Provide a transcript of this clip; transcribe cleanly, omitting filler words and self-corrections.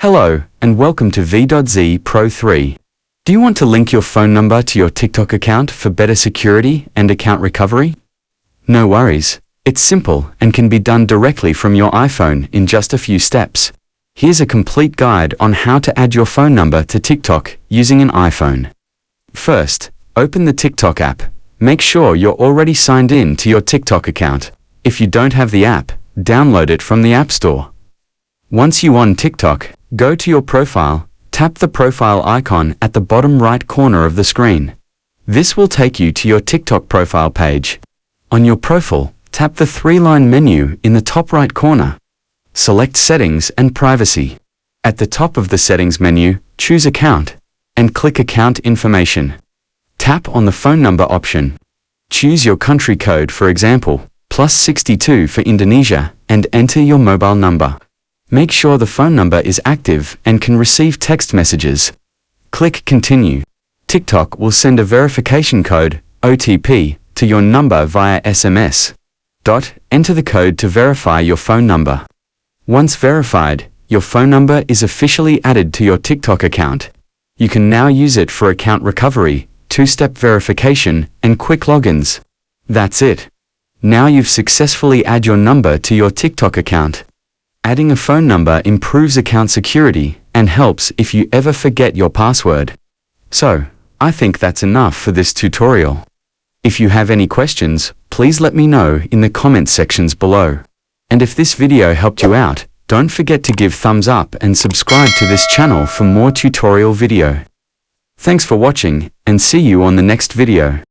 Hello, and welcome to V.Z Pro 3. Do you want to link your phone number to your TikTok account for better security and account recovery? No worries. It's simple and can be done directly from your iPhone in just a few steps. Here's a complete guide on how to add your phone number to TikTok using an iPhone. First, open the TikTok app. Make sure you're already signed in to your TikTok account. If you don't have the app, download it from the App Store. Once you're on TikTok, go to your profile, tap the profile icon at the bottom right corner of the screen. This will take you to your TikTok profile page. On your profile, tap the three-line menu in the top right corner. Select Settings and Privacy. At the top of the Settings menu, choose Account, and click Account Information. Tap on the phone number option. Choose your country code, for example, +62 for Indonesia, and enter your mobile number. Make sure the phone number is active and can receive text messages. Click Continue. TikTok will send a verification code, OTP, to your number via SMS. Enter the code to verify your phone number. Once verified, your phone number is officially added to your TikTok account. You can now use it for account recovery, two-step verification, and quick logins. That's it. Now you've successfully added your number to your TikTok account. Adding a phone number improves account security and helps if you ever forget your password. So, I think that's enough for this tutorial. If you have any questions, please let me know in the comment sections below. And if this video helped you out, don't forget to give thumbs up and subscribe to this channel for more tutorial video. Thanks for watching, and see you on the next video.